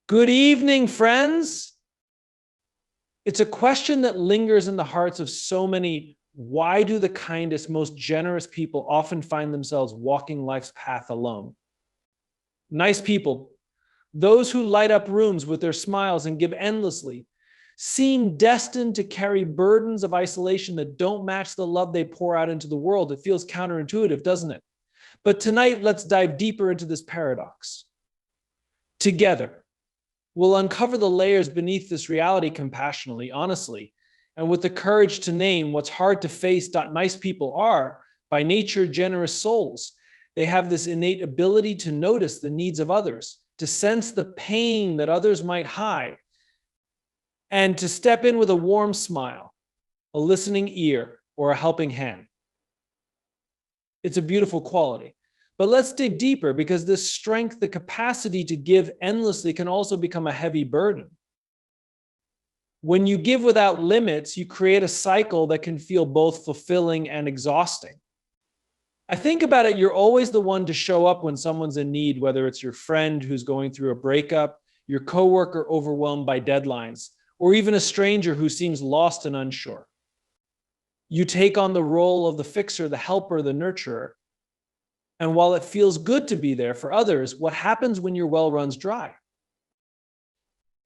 Good evening, friends. It's a question that lingers in the hearts of so many. Why do the kindest, most generous people often find themselves walking life's path alone? Nice people, those who light up rooms with their smiles and give endlessly, seem destined to carry burdens of isolation that don't match the love they pour out into the world. It feels counterintuitive, doesn't it? But tonight, let's dive deeper into this paradox. Together, we'll uncover the layers beneath this reality compassionately, honestly, and with the courage to name what's hard to face. Nice people are, by nature, generous souls. They have this innate ability to notice the needs of others, to sense the pain that others might hide, and to step in with a warm smile, a listening ear, or a helping hand. It's a beautiful quality. But let's dig deeper, because this strength, the capacity to give endlessly, can also become a heavy burden. When you give without limits, you create a cycle that can feel both fulfilling and exhausting. I think about it, you're always the one to show up when someone's in need, whether it's your friend who's going through a breakup, your coworker overwhelmed by deadlines, or even a stranger who seems lost and unsure. You take on the role of the fixer, the helper, the nurturer. And while it feels good to be there for others, what happens when your well runs dry?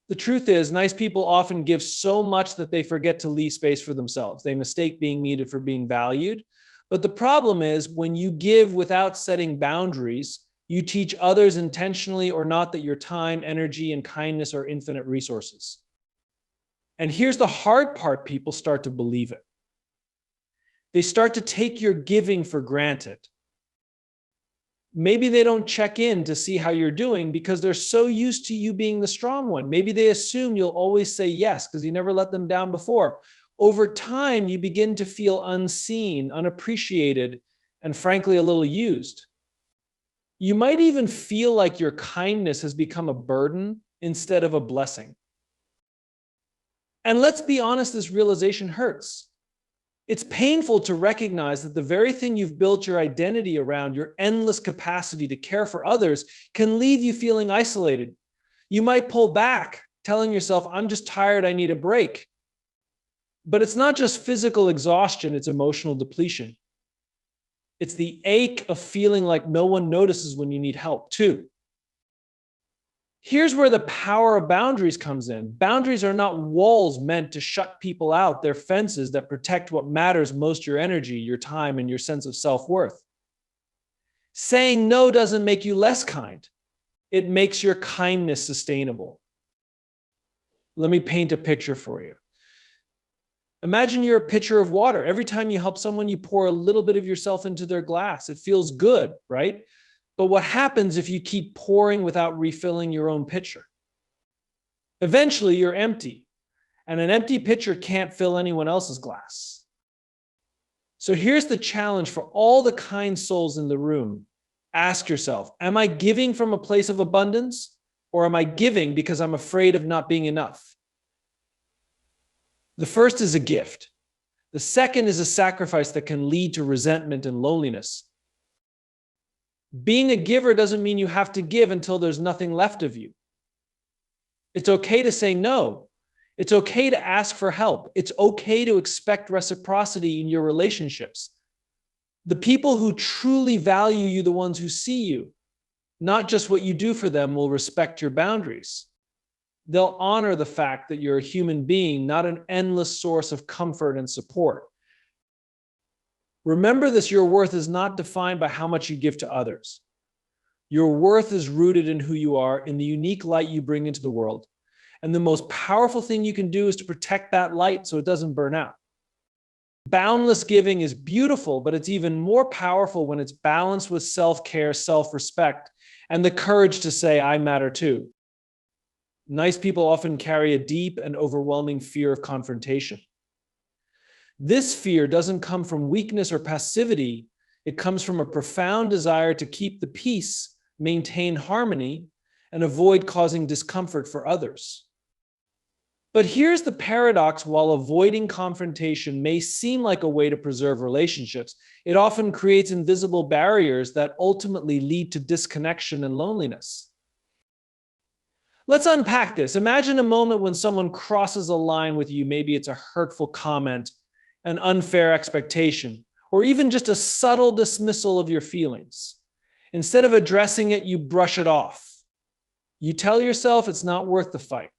The truth is, nice people often give so much that they forget to leave space for themselves. They mistake being needed for being valued. But the problem is, when you give without setting boundaries, you teach others intentionally or not that your time, energy, and kindness are infinite resources. And here's the hard part: people start to believe it. They start to take your giving for granted. Maybe they don't check in to see how you're doing because they're so used to you being the strong one. Maybe they assume you'll always say yes because you never let them down before. Over time, you begin to feel unseen, unappreciated, and frankly, a little used. You might even feel like your kindness has become a burden instead of a blessing. And let's be honest, this realization hurts. It's painful to recognize that the very thing you've built your identity around, your endless capacity to care for others, can leave you feeling isolated. You might pull back, telling yourself, I'm just tired, I need a break. But it's not just physical exhaustion, it's emotional depletion. It's the ache of feeling like no one notices when you need help, too. Here's where the power of boundaries comes in. Boundaries are not walls meant to shut people out. They're fences that protect what matters most: your energy, your time, and your sense of self-worth. Saying no doesn't make you less kind. It makes your kindness sustainable. Let me paint a picture for you. Imagine you're a pitcher of water. Every time you help someone, you pour a little bit of yourself into their glass. It feels good, right? But what happens if you keep pouring without refilling your own pitcher? Eventually, you're empty, and an empty pitcher can't fill anyone else's glass. So here's the challenge for all the kind souls in the room. Ask yourself, am I giving from a place of abundance, or am I giving because I'm afraid of not being enough? The first is a gift. The second is a sacrifice that can lead to resentment and loneliness. Being a giver doesn't mean you have to give until there's nothing left of you. It's okay to say no. It's okay to ask for help. It's okay to expect reciprocity in your relationships. The people who truly value you, the ones who see you, not just what you do for them, will respect your boundaries. They'll honor the fact that you're a human being, not an endless source of comfort and support. Remember this: your worth is not defined by how much you give to others. Your worth is rooted in who you are, in the unique light you bring into the world. And the most powerful thing you can do is to protect that light so it doesn't burn out. Boundless giving is beautiful, but it's even more powerful when it's balanced with self-care, self-respect, and the courage to say, I matter too. Nice people often carry a deep and overwhelming fear of confrontation. This fear doesn't come from weakness or passivity. It comes from a profound desire to keep the peace, maintain harmony, and avoid causing discomfort for others. But here's the paradox: while avoiding confrontation may seem like a way to preserve relationships, it often creates invisible barriers that ultimately lead to disconnection and loneliness. Let's unpack this. Imagine a moment when someone crosses a line with you. Maybe it's a hurtful comment, an unfair expectation, or even just a subtle dismissal of your feelings. Instead of addressing it, you brush it off. You tell yourself it's not worth the fight.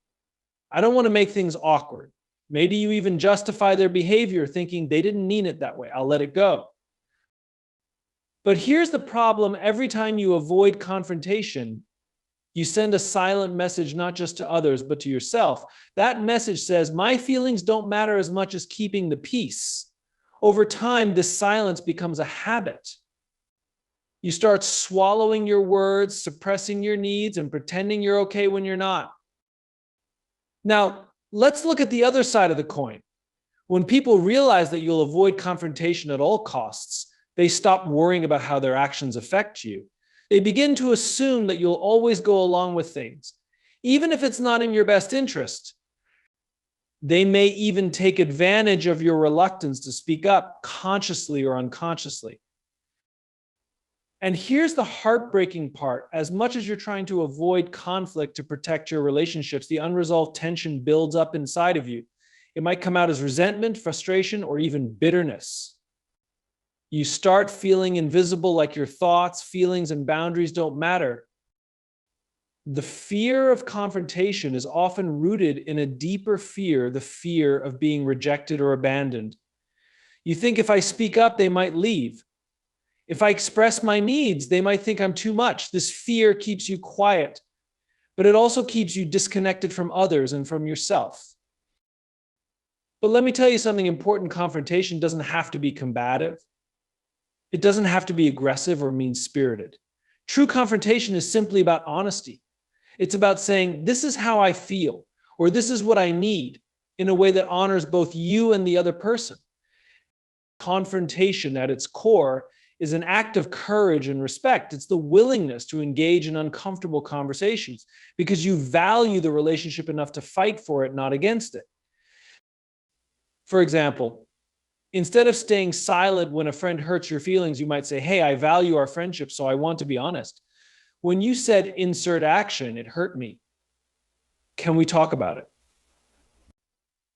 I don't want to make things awkward. Maybe you even justify their behavior, thinking they didn't mean it that way. I'll let it go. But here's the problem. Every time you avoid confrontation, you send a silent message, not just to others, but to yourself. That message says, my feelings don't matter as much as keeping the peace. Over time, this silence becomes a habit. You start swallowing your words, suppressing your needs, and pretending you're okay when you're not. Now, let's look at the other side of the coin. When people realize that you'll avoid confrontation at all costs, they stop worrying about how their actions affect you. They begin to assume that you'll always go along with things, even if it's not in your best interest. They may even take advantage of your reluctance to speak up, consciously or unconsciously. And here's the heartbreaking part. As much as you're trying to avoid conflict to protect your relationships, the unresolved tension builds up inside of you. It might come out as resentment, frustration, or even bitterness. You start feeling invisible, like your thoughts, feelings, and boundaries don't matter. The fear of confrontation is often rooted in a deeper fear, the fear of being rejected or abandoned. You think if I speak up, they might leave. If I express my needs, they might think I'm too much. This fear keeps you quiet, but it also keeps you disconnected from others and from yourself. But let me tell you something important. Confrontation doesn't have to be combative. It doesn't have to be aggressive or mean-spirited. True confrontation is simply about honesty. It's about saying, this is how I feel, or this is what I need, in a way that honors both you and the other person. Confrontation at its core is an act of courage and respect. It's the willingness to engage in uncomfortable conversations because you value the relationship enough to fight for it, not against it. For example, instead of staying silent when a friend hurts your feelings, you might say, hey, I value our friendship, so I want to be honest. When you said insert action, it hurt me. Can we talk about it?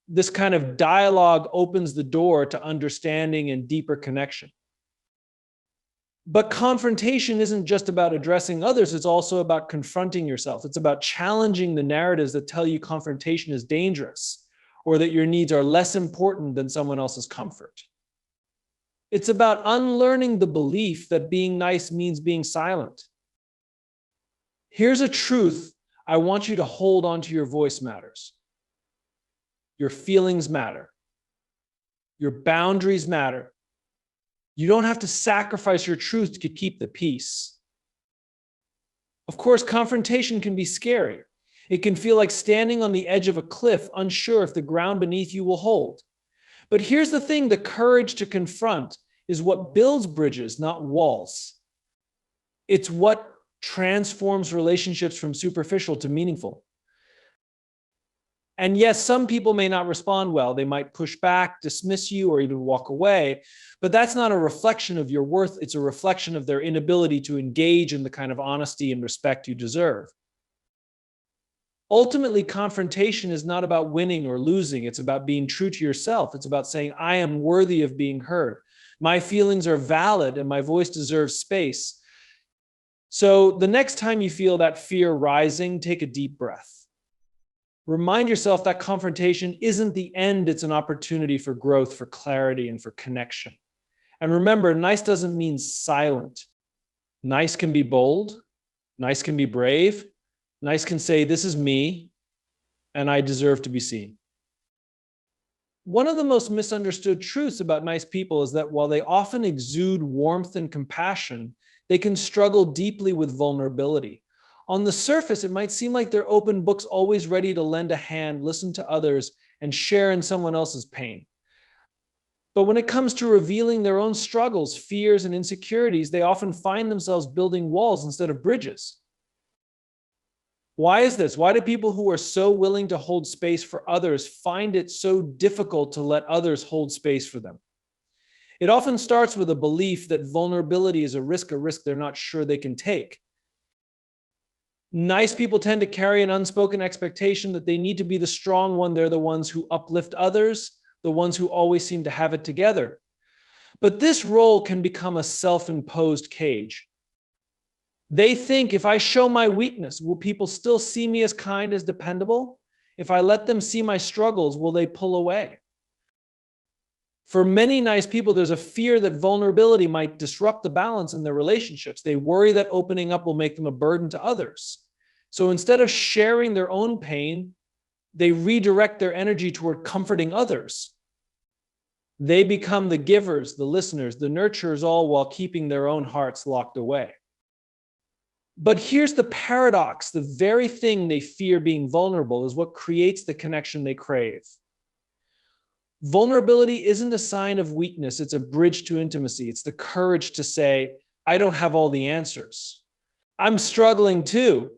This kind of dialogue opens the door to understanding and deeper connection. But confrontation isn't just about addressing others. It's also about confronting yourself. It's about challenging the narratives that tell you confrontation is dangerous or that your needs are less important than someone else's comfort. It's about unlearning the belief that being nice means being silent. Here's a truth I want you to hold onto. Your voice matters. Your feelings matter. Your boundaries matter. You don't have to sacrifice your truth to keep the peace. Of course, confrontation can be scary. It can feel like standing on the edge of a cliff, unsure if the ground beneath you will hold. But here's the thing, the courage to confront is what builds bridges, not walls. It's what transforms relationships from superficial to meaningful. And yes, some people may not respond well. They might push back, dismiss you, or even walk away. But that's not a reflection of your worth. It's a reflection of their inability to engage in the kind of honesty and respect you deserve. Ultimately, confrontation is not about winning or losing. It's about being true to yourself. It's about saying, I am worthy of being heard. My feelings are valid and my voice deserves space. So the next time you feel that fear rising, take a deep breath. Remind yourself that confrontation isn't the end. It's an opportunity for growth, for clarity, and for connection. And remember, nice doesn't mean silent. Nice can be bold. Nice can be brave. Nice can say, this is me, and I deserve to be seen. One of the most misunderstood truths about nice people is that while they often exude warmth and compassion, they can struggle deeply with vulnerability. On the surface, it might seem like they're open books, always ready to lend a hand, listen to others, and share in someone else's pain. But when it comes to revealing their own struggles, fears, and insecurities, they often find themselves building walls instead of bridges. Why is this? Why do people who are so willing to hold space for others find it so difficult to let others hold space for them? It often starts with a belief that vulnerability is a risk they're not sure they can take. Nice people tend to carry an unspoken expectation that they need to be the strong one. They're the ones who uplift others, the ones who always seem to have it together. But this role can become a self-imposed cage. They think, if I show my weakness, will people still see me as kind, as dependable? If I let them see my struggles, will they pull away? For many nice people, there's a fear that vulnerability might disrupt the balance in their relationships. They worry that opening up will make them a burden to others. So instead of sharing their own pain, they redirect their energy toward comforting others. They become the givers, the listeners, the nurturers, all while keeping their own hearts locked away. But here's the paradox. The very thing they fear, being vulnerable, is what creates the connection they crave. Vulnerability isn't a sign of weakness. It's a bridge to intimacy. It's the courage to say, I don't have all the answers. I'm struggling too.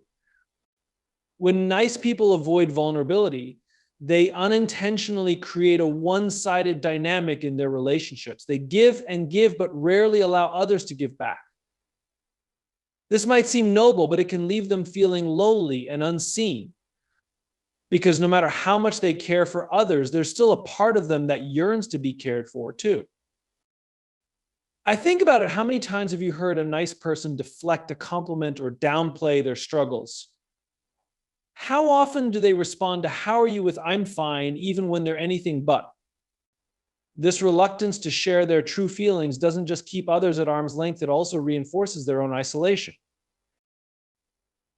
When nice people avoid vulnerability, they unintentionally create a one-sided dynamic in their relationships. They give and give, but rarely allow others to give back. This might seem noble, but it can leave them feeling lonely and unseen. Because no matter how much they care for others, there's still a part of them that yearns to be cared for too. I think about it, how many times have you heard a nice person deflect a compliment or downplay their struggles? How often do they respond to "How are you?" with "I'm fine," even when they're anything but? This reluctance to share their true feelings doesn't just keep others at arm's length, it also reinforces their own isolation.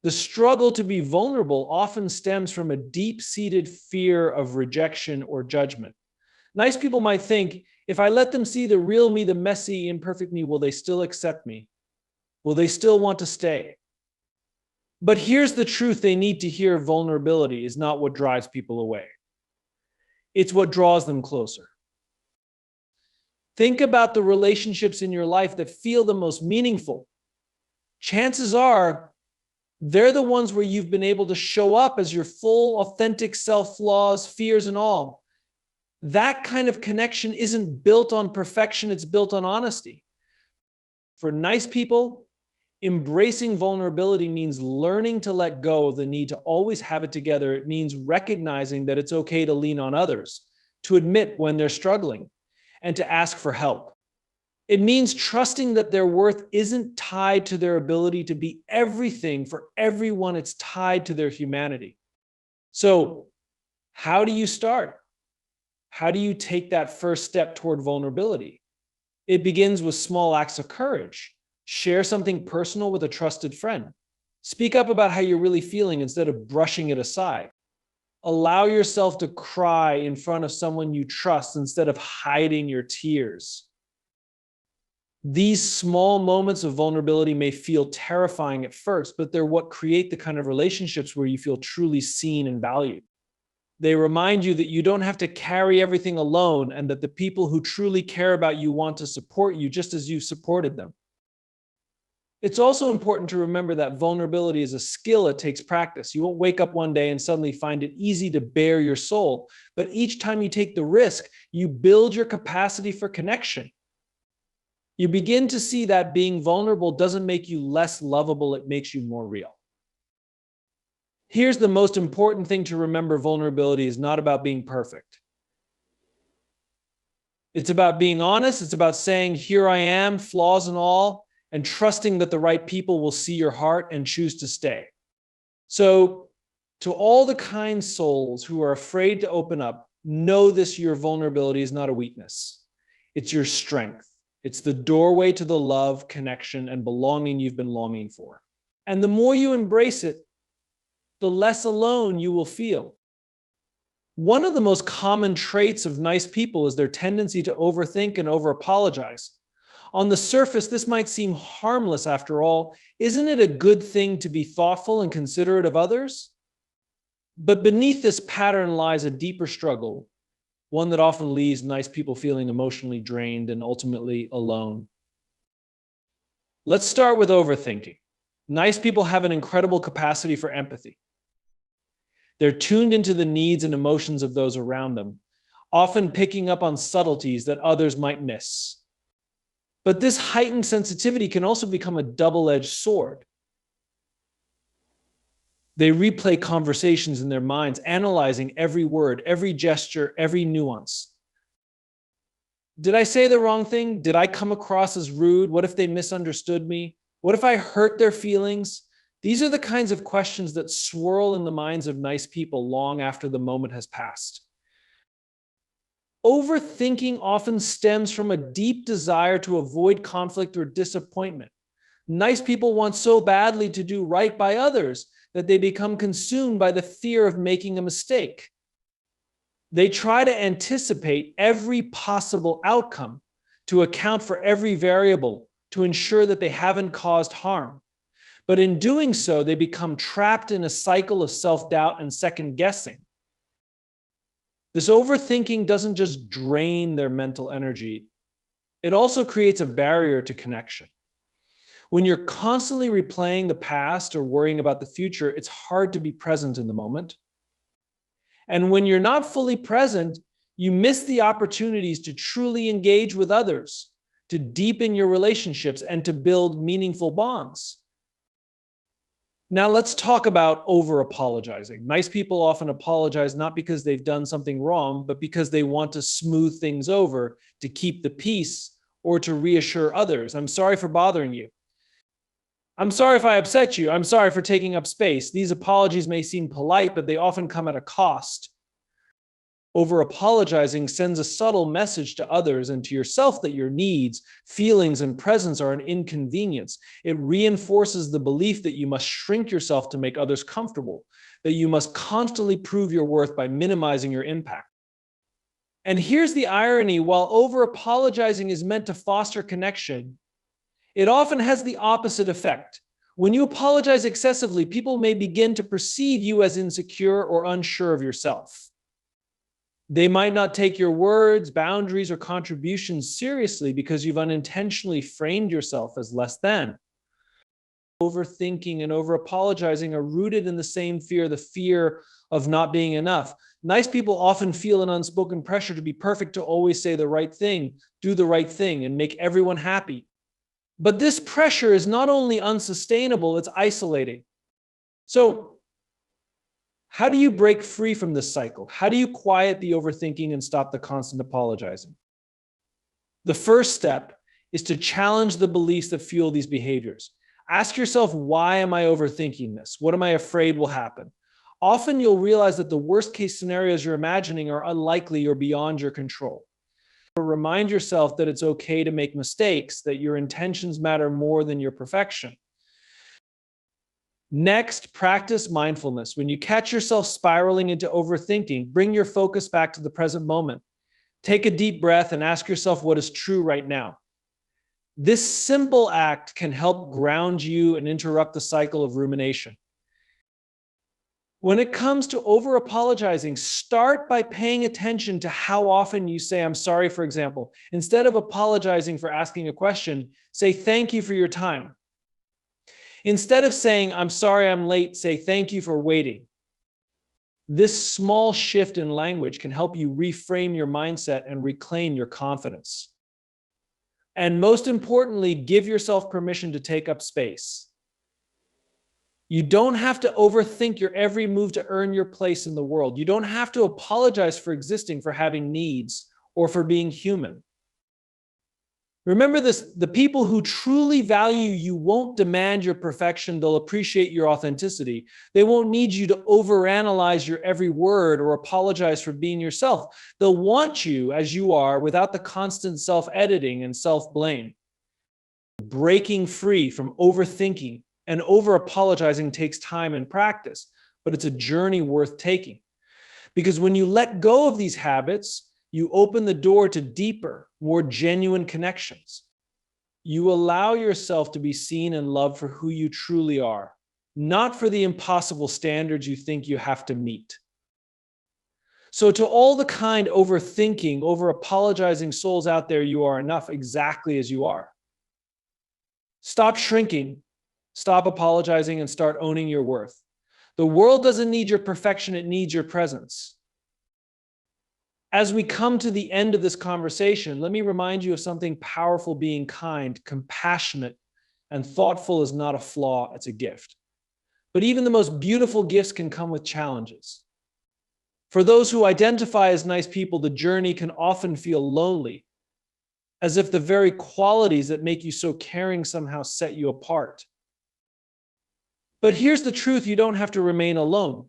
The struggle to be vulnerable often stems from a deep-seated fear of rejection or judgment. Nice people might think, if I let them see the real me, the messy, imperfect me, will they still accept me? Will they still want to stay? But here's the truth they need to hear: vulnerability is not what drives people away. It's what draws them closer. Think about the relationships in your life that feel the most meaningful. Chances are, they're the ones where you've been able to show up as your full, authentic self, flaws, fears, and all. That kind of connection isn't built on perfection, it's built on honesty. For nice people, embracing vulnerability means learning to let go of the need to always have it together. It means recognizing that it's okay to lean on others, to admit when they're struggling, and to ask for help. It means trusting that their worth isn't tied to their ability to be everything for everyone. It's tied to their humanity. So, how do you start? How do you take that first step toward vulnerability? It begins with small acts of courage. Share something personal with a trusted friend. Speak up about how you're really feeling instead of brushing it aside. Allow yourself to cry in front of someone you trust instead of hiding your tears. These small moments of vulnerability may feel terrifying at first, but they're what create the kind of relationships where you feel truly seen and valued. They remind you that you don't have to carry everything alone, and that the people who truly care about you want to support you just as you've supported them. It's also important to remember that vulnerability is a skill. It takes practice. You won't wake up one day and suddenly find it easy to bare your soul, but each time you take the risk, you build your capacity for connection. You begin to see that being vulnerable doesn't make you less lovable, it makes you more real. Here's the most important thing to remember: vulnerability is not about being perfect. It's about being honest. It's about saying, here I am, flaws and all, and trusting that the right people will see your heart and choose to stay. So, to all the kind souls who are afraid to open up, know this: your vulnerability is not a weakness. It's your strength. It's the doorway to the love, connection, and belonging you've been longing for. And the more you embrace it, the less alone you will feel. One of the most common traits of nice people is their tendency to overthink and over-apologize. On the surface, this might seem harmless. After all, isn't it a good thing to be thoughtful and considerate of others? But beneath this pattern lies a deeper struggle, one that often leaves nice people feeling emotionally drained and ultimately alone. Let's start with overthinking. Nice people have an incredible capacity for empathy. They're tuned into the needs and emotions of those around them, often picking up on subtleties that others might miss. But this heightened sensitivity can also become a double-edged sword. They replay conversations in their minds, analyzing every word, every gesture, every nuance. Did I say the wrong thing? Did I come across as rude? What if they misunderstood me? What if I hurt their feelings? These are the kinds of questions that swirl in the minds of nice people long after the moment has passed. Overthinking often stems from a deep desire to avoid conflict or disappointment. Nice people want so badly to do right by others that they become consumed by the fear of making a mistake. They try to anticipate every possible outcome, to account for every variable, to ensure that they haven't caused harm. But in doing so, they become trapped in a cycle of self-doubt and second-guessing. This overthinking doesn't just drain their mental energy, it also creates a barrier to connection. When you're constantly replaying the past or worrying about the future, it's hard to be present in the moment. And when you're not fully present, you miss the opportunities to truly engage with others, to deepen your relationships, and to build meaningful bonds. Now let's talk about over-apologizing. Nice people often apologize not because they've done something wrong, but because they want to smooth things over, to keep the peace, or to reassure others. I'm sorry for bothering you. I'm sorry if I upset you. I'm sorry for taking up space. These apologies may seem polite, but they often come at a cost. Over-apologizing sends a subtle message to others and to yourself that your needs, feelings, and presence are an inconvenience. It reinforces the belief that you must shrink yourself to make others comfortable, that you must constantly prove your worth by minimizing your impact. And here's the irony: while over-apologizing is meant to foster connection, it often has the opposite effect. When you apologize excessively, people may begin to perceive you as insecure or unsure of yourself. They might not take your words, boundaries, or contributions seriously because you've unintentionally framed yourself as less than. Overthinking and over-apologizing are rooted in the same fear, the fear of not being enough. Nice people often feel an unspoken pressure to be perfect, to always say the right thing, do the right thing, and make everyone happy. But this pressure is not only unsustainable, it's isolating. So, how do you break free from this cycle? How do you quiet the overthinking and stop the constant apologizing? The first step is to challenge the beliefs that fuel these behaviors. Ask yourself, why am I overthinking this? What am I afraid will happen? Often you'll realize that the worst case scenarios you're imagining are unlikely or beyond your control. Remind yourself that it's okay to make mistakes, that your intentions matter more than your perfection. Next, practice mindfulness. When you catch yourself spiraling into overthinking, bring your focus back to the present moment. Take a deep breath and ask yourself what is true right now. This simple act can help ground you and interrupt the cycle of rumination. When it comes to over-apologizing, start by paying attention to how often you say, I'm sorry, for example. Instead of apologizing for asking a question, say, thank you for your time. Instead of saying, I'm sorry I'm late, say, thank you for waiting. This small shift in language can help you reframe your mindset and reclaim your confidence. And most importantly, give yourself permission to take up space. You don't have to overthink your every move to earn your place in the world. You don't have to apologize for existing, for having needs, or for being human. Remember this: the people who truly value you won't demand your perfection. They'll appreciate your authenticity. They won't need you to overanalyze your every word or apologize for being yourself. They'll want you as you are, without the constant self-editing and self-blame. Breaking free from overthinking and over-apologizing takes time and practice, but it's a journey worth taking. Because when you let go of these habits, you open the door to deeper, more genuine connections. You allow yourself to be seen and loved for who you truly are, not for the impossible standards you think you have to meet. So to all the kind overthinking, over-apologizing souls out there, you are enough exactly as you are. Stop shrinking. Stop apologizing and start owning your worth. The world doesn't need your perfection, it needs your presence. As we come to the end of this conversation, let me remind you of something powerful: being kind, compassionate, and thoughtful is not a flaw, it's a gift. But even the most beautiful gifts can come with challenges. For those who identify as nice people, the journey can often feel lonely, as if the very qualities that make you so caring somehow set you apart. But here's the truth: you don't have to remain alone.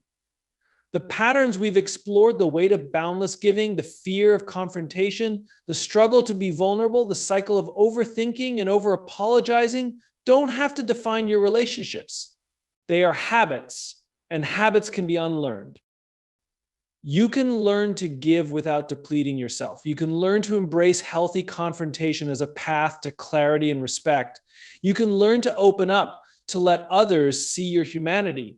The patterns we've explored, the weight of boundless giving, the fear of confrontation, the struggle to be vulnerable, the cycle of overthinking and over-apologizing, don't have to define your relationships. They are habits, and habits can be unlearned. You can learn to give without depleting yourself. You can learn to embrace healthy confrontation as a path to clarity and respect. You can learn to open up, to let others see your humanity,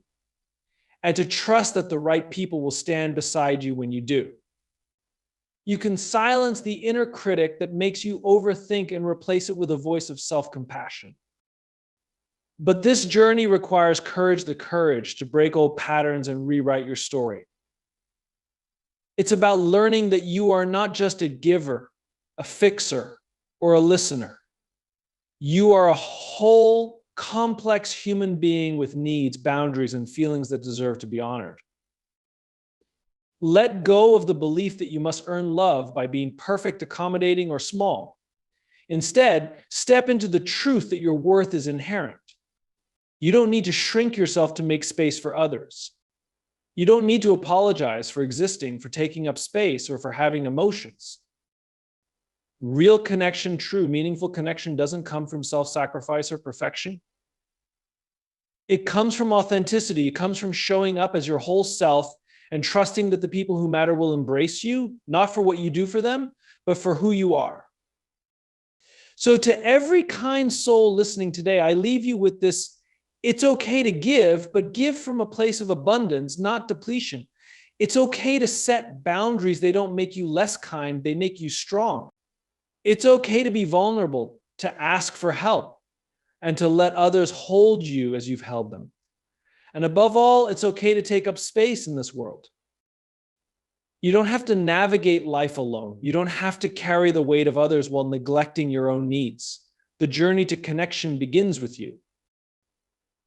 and to trust that the right people will stand beside you when you do. You can silence the inner critic that makes you overthink and replace it with a voice of self-compassion. But this journey requires the courage to break old patterns and rewrite your story. It's about learning that you are not just a giver, a fixer, or a listener. You are a whole, complex human being with needs, boundaries, and feelings that deserve to be honored. Let go of the belief that you must earn love by being perfect, accommodating, or small. Instead, step into the truth that your worth is inherent. You don't need to shrink yourself to make space for others. You don't need to apologize for existing, for taking up space, or for having emotions. Real connection, true, meaningful connection doesn't come from self-sacrifice or perfection. It comes from authenticity. It comes from showing up as your whole self and trusting that the people who matter will embrace you, not for what you do for them, but for who you are. So to every kind soul listening today, I leave you with this: it's okay to give, but give from a place of abundance, not depletion. It's okay to set boundaries. They don't make you less kind, they make you strong. It's okay to be vulnerable, to ask for help, and to let others hold you as you've held them. And above all, it's okay to take up space in this world. You don't have to navigate life alone. You don't have to carry the weight of others while neglecting your own needs. The journey to connection begins with you.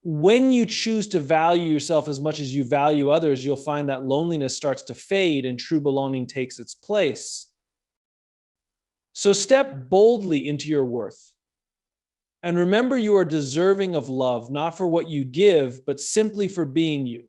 When you choose to value yourself as much as you value others, you'll find that loneliness starts to fade and true belonging takes its place. So step boldly into your worth. And remember, you are deserving of love, not for what you give, but simply for being you.